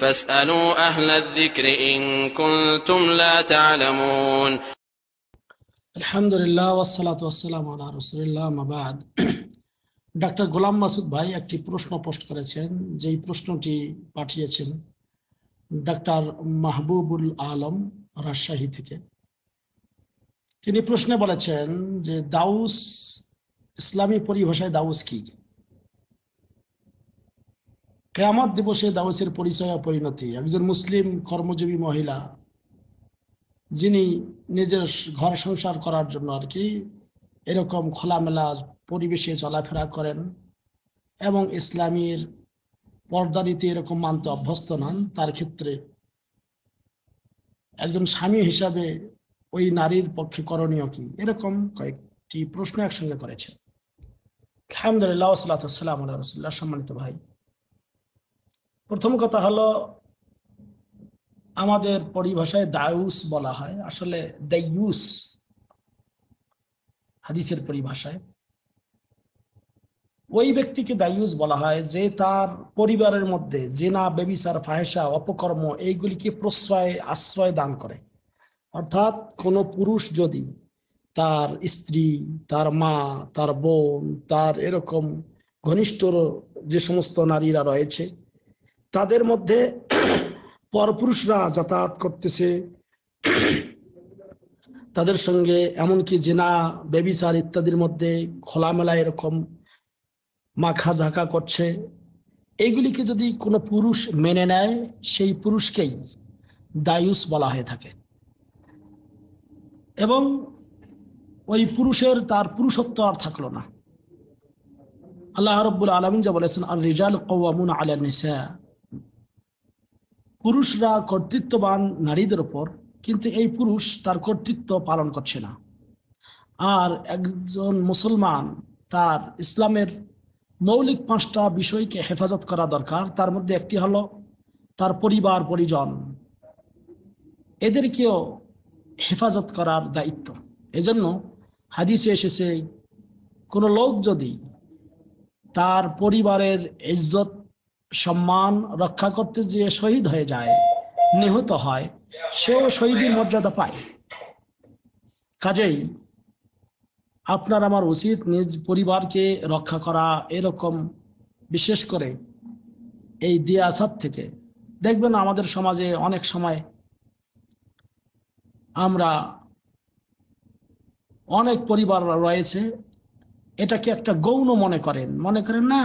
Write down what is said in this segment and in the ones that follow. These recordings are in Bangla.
فاسألوا أهل الذكر إن كنتم لا تعلمون আলহামদুলিল্লাহ ওয়াসসালাতু ওয়াসসালামু আলা রাসূলিল্লাহ মা বাদ। ডক্টর গোলাম মাসুদ ভাই একটি প্রশ্ন পোস্ট করেছেন, যেই প্রশ্নটি পাঠিয়েছেন ডক্টর মাহবুবুল আলম রাজশাহী থেকে। তিনি প্রশ্নে বলেছেন যে দাউস, ইসলামী পরিভাষায় দাউস কি? কিয়ামত দিবসে দাউসের পরিচয় ও পরিণতি। একজন মুসলিম কর্মজীবী মহিলা যিনি নিজের ঘর সংসার করার জন্য এরকম খোলামেলা পরিবেশে চলাফেরা করেন এবং ইসলামের পর্দা নীতি এরকম মানতে অভ্যস্ত নন, তার ক্ষেত্রে একজন স্বামী হিসাবে ওই নারীর পক্ষে করণীয় কি? এরকম কয়েকটি প্রশ্ন একসঙ্গে করেছেন। আলহামদুলিল্লাহ ওয়াসসালাতু ওয়াসসালামু আলা রাসূলিল্লাহ। সম্মানিত ভাই, প্রথম কথা হলো, আমাদের পরিভাষায় দাউস বলা হয়, আসলে দাইয়ুস হাদিসের পরিভাষায় ওই ব্যক্তিকে দাইয়ুস বলা হয় যে তার পরিবারের মধ্যে জিনা, ব্যভিচার, ফাহেশা, অপকর্ম এইগুলিকে আশ্রয় দান করে। অর্থাৎ কোনো পুরুষ যদি তার স্ত্রী, তার মা, তার বোন, তার এরকম ঘনিষ্ঠ যে সমস্ত নারীরা রয়েছে তাদের মধ্যে পরপুরুষরা যাতায়াত করতেছে, তাদের সঙ্গে এমনকি জিনা, ব্যভিচার ইত্যাদির মধ্যে খোলামেলা এরকম মাখা ঝাঁকা করছে, এইগুলিকে যদি কোনো পুরুষ মেনে নেয় সেই পুরুষকেই দায়ুস বলা হয়ে থাকে। এবং ওই পুরুষের তার পুরুষত্ব আর থাকলো না। আল্লাহ রাব্বুল আলামিন যা বলেছেন, আর রিজাল কাওয়ামুনা আলা নিসা, পুরুষরা কর্তৃত্ববান নারীদের উপর, কিন্তু এই পুরুষ তার কর্তৃত্ব পালন করছে না। আর একজন মুসলমান তার ইসলামের মৌলিক 5টা বিষয়কে হেফাজত করা দরকার। তার মধ্যে একটি হলো তার পরিবার পরিজন, এদেরকেও হেফাজত করার দায়িত্ব। এজন্য হাদিসে এসেছে, কোনো লোক যদি তার পরিবারের ইজ্জত সম্মান রক্ষা করতে গিয়ে শহীদ হয়ে যায়, নিহত হয়, সেও শহীদের মর্যাদা পায়। কাজেই আপনার আমার উচিত নিজ পরিবারকে রক্ষা করা। এরকম বিশেষ করে এই দিয়াসাত থেকে দেখবেন আমাদের সমাজে অনেক সময় আমরা অনেক পরিবার রয়েছে এটাকে একটা গৌণ মনে করেন না,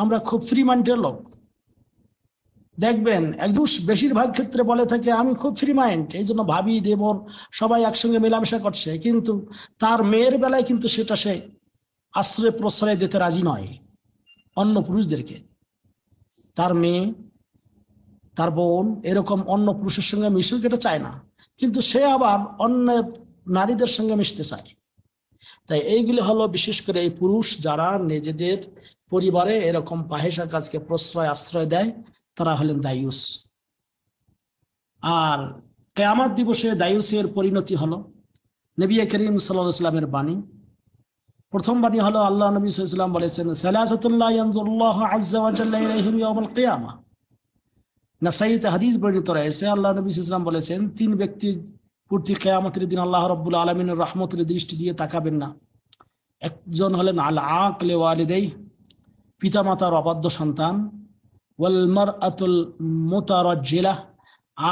আমরা খুব ফ্রি মাইন্ডের লোক। দেখবেন একদম বেশিরভাগ ক্ষেত্রে বলে থাকে আমি খুব ফ্রি মাইন্ড, এই জন্য ভাবি দেবর সবাই একসঙ্গে মেলামেশা করছে, কিন্তু তার মেয়ের বেলায় কিন্তু সেটা সে আশ্রয় প্রশ্রয় দিতে রাজি নয় অন্য পুরুষদেরকে। তার মেয়ে, তার বোন এরকম অন্য পুরুষের সঙ্গে মিশুক এটা চায় না, কিন্তু সে আবার অন্য নারীদের সঙ্গে মিশতে চায়। তাই এইগুলি হলো বিশেষ করে এই পুরুষ যারা নিজেদের পরিবারে এরকম ফাহিশা কাজকে আশ্রয় দেয়, তারা হলেন দায়ুস। আর কিয়ামত দিবসে দায়ুসের পরিণতি হলো নবী করিম সাল্লাল্লাহু আলাইহি ওয়াসাল্লামের বাণী। প্রথম বাণী হলো, আল্লাহ নবী সাল্লাল্লাহু আলাইহি ওয়াসাল্লাম বলেছেন, সালাসাতুন লা ইয়ানজুরুল্লাহু আযজা ওয়া জাল্লা ইলাইহিম ইয়াউমাল কিয়ামা। নাসাইতে হাদিস বর্ণিত রয়েছে, আল্লাহ নবী সাল্লাল্লাহু আলাইহি ওয়াসাল্লাম বলেছেন, 3 ব্যক্তির প্রতি কিয়ামতের দিন আল্লাহ রাব্বুল আলামিনের রহমতের দৃষ্টি দিয়ে তাকাবেন না। একজন হলেন আল আকিল ওয়ালিদাইহি, পিতামাতার অবাধ্য সন্তান, ওয়াল মারআতুল মুতারাজ্জিলা,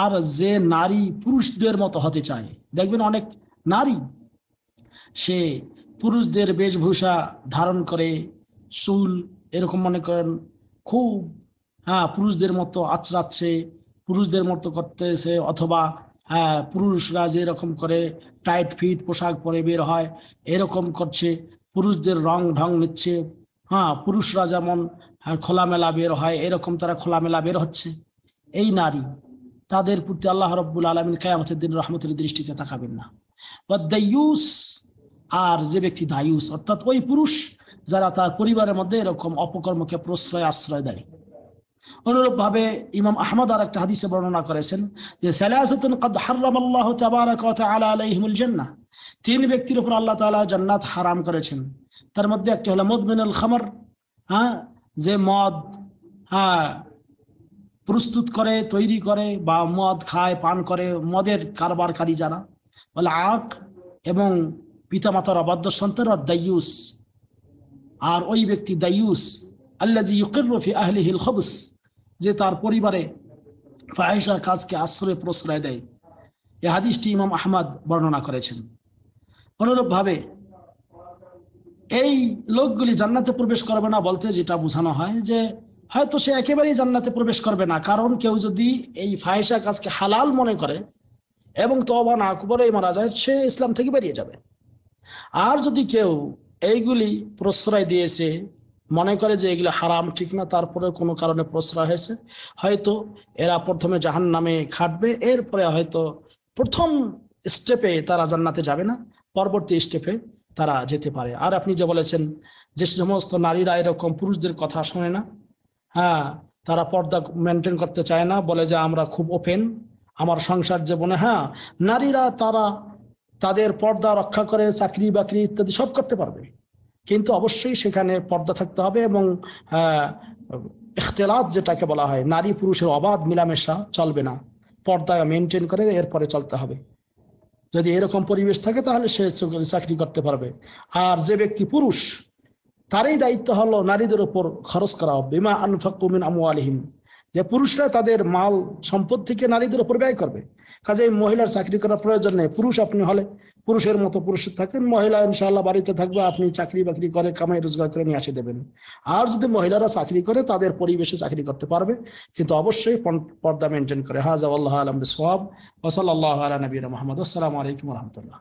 আর যে নারী পুরুষদের মতো হতে চায়। দেখবেন অনেক নারী সে পুরুষদের বেশভূষা ধারণ করে, চুল এরকম মনে করেন খুব পুরুষদের মতো আচরাচ্ছে, পুরুষদের মতো করতেছে, অথবা পুরুষরা যেরকম করে টাইট ফিট পোশাক পরে বের হয় এরকম করছে, পুরুষদের রং ঢং নিচ্ছে। পুরুষরা যেমন খোলামেলা বের হয় এরকম তারা খোলামেলা বের হচ্ছে। এই নারী, তাদের প্রতি আল্লাহ রাব্বুল আলামিন কিয়ামতের দিন রহমতের দৃষ্টিতে তাকাবেন না। দায়ুস, আর যে ব্যক্তি দায়ুস অর্থাৎ ওই পুরুষ যারা তার পরিবারের মধ্যে এরকম অপকর্মকে আশ্রয় দেয়। অনুরূপ ভাবে ইমাম আহমদ আর একটা হাদিসে বর্ণনা করেছেন যে সালাসাতুন ক্বাদ হারামাল্লাহু তাবারাকা ওয়া তাআলা আলাইহিমুল জান্নাহ, 3 ব্যক্তির উপর আল্লাহ তাআলা জান্নাত হারাম করেছেন। তার মধ্যে একটা হলো মুদমিনুল খামর, যে মদ পান করে, আর একটা হলো মুদমিনুল মাইসির, যে জুয়া খেলে। মুদমিনুল খামর, যে মদ পান করে, আর একটা হলো মুদমিনুল মাইসির, যে জুয়া খেলে। মুদমিনুল খামর, যে মদ পান করে, আর একটা হলো মুদমিনুল মাইসির, যে জুয়া খেলে। মুদমিনুল খামর, যে মদ পান করে, আর একটা হলো মুদমিনুল মাইসির, যে জুয়া খেলে। মুদমিনুল খামর, যে মদ পান করে, আর একটা হলো মুদমিনুল মাইসির, যে জুয়া খেলে। প্রস্তুত করে, তৈরি করে, বা মদ খায়, পান করে, মদের কারবারকারী যারা, বলে আক, এবং পিতামাতার অবাধ্য সন্তান, আর দায়ুস, আর ওই ব্যক্তি দায়ুস আল্লাযী ইউকিররু ফি আহলিহিল খুবুস, যে তার পরিবারে ফাহিশার কাজকে আশ্রয় প্রশ্রয় দেয়। এই হাদিসটি ইমাম আহমদ বর্ণনা করেছেন। অনুরূপভাবে এই লোকগুলি জান্নাতে প্রবেশ করবে না বলতে যেটা বোঝানো হয় যে হয়তো সে একেবারেই জান্নাতে প্রবেশ করবে না, কারণ কেউ যদি এই ফাহিশা কাজকে হালাল মনে করে এবং তওবা না করে মারা যায়, সে ইসলাম থেকে বেরিয়ে যাবে। আর যদি কেউ এইগুলি প্রশ্রয় দিয়েছে, মনে করে যে এগুলো হারাম, ঠিক না, তারপরে কোনো কারণে প্রশ্রয় হয়েছে, হয়তো এরা প্রথমে জাহান্নামে খাটবে, এরপরে হয়তো প্রথম স্টেপে তারা জান্নাতে যাবে না, পরবর্তী স্টেপে তারা যেতে পারে। আর আপনি যে বলেছেন যে সমস্ত নারীরা এরকম পুরুষদের কথা শোনে না, হ্যাঁ, তারা পর্দা মেনটেন করতে চায় না, বলে যে আমরা খুব ওপেন আমার সংসার জীবনে, হ্যাঁ, নারীরা তারা তাদের পর্দা রক্ষা করে চাকরি বাকরি ইত্যাদি সব করতে পারবে, কিন্তু অবশ্যই সেখানে পর্দা থাকতে হবে, এবং ইখতিলাত যেটাকে বলা হয়, নারী পুরুষের অবাধ মিলামেশা চলবে না, পর্দা মেনটেন করে এরপরে চলতে হবে। যদি এরকম পরিবেশ থাকে তাহলে সে চাকরি করতে পারবে। আর যে ব্যক্তি পুরুষ, তারই দায়িত্ব হলো নারীদের উপর খরচ করা, বিমা আনফাকু মিন আমওয়ালিহিম, যে পুরুষরা তাদের মাল সম্পদ থেকে নারীদের উপর ব্যয় করবে। কাজেই মহিলার চাকরি করার প্রয়োজন নেই। পুরুষ আপনি হলে পুরুষের মতো পুরুষ থাকেন, মহিলা ইনশাআল্লাহ বাড়িতে থাকবে, আপনি চাকরি বাকরি করে কামাই রোজগার করে নিয়ে আসে দেবেন। আর যদি মহিলারা চাকরি করে তাদের পরিবেশে চাকরি করতে পারবে, কিন্তু অবশ্যই পর্দা মেনটেন করে। হাযা ওয়াল্লাহু আ'লাম বিসওয়াব ওয়া সাল্লাল্লাহু আলা নবিয়িনা মুহাম্মদ। আসসালামু আলাইকুম ওয়া রাহমাতুল্লাহ।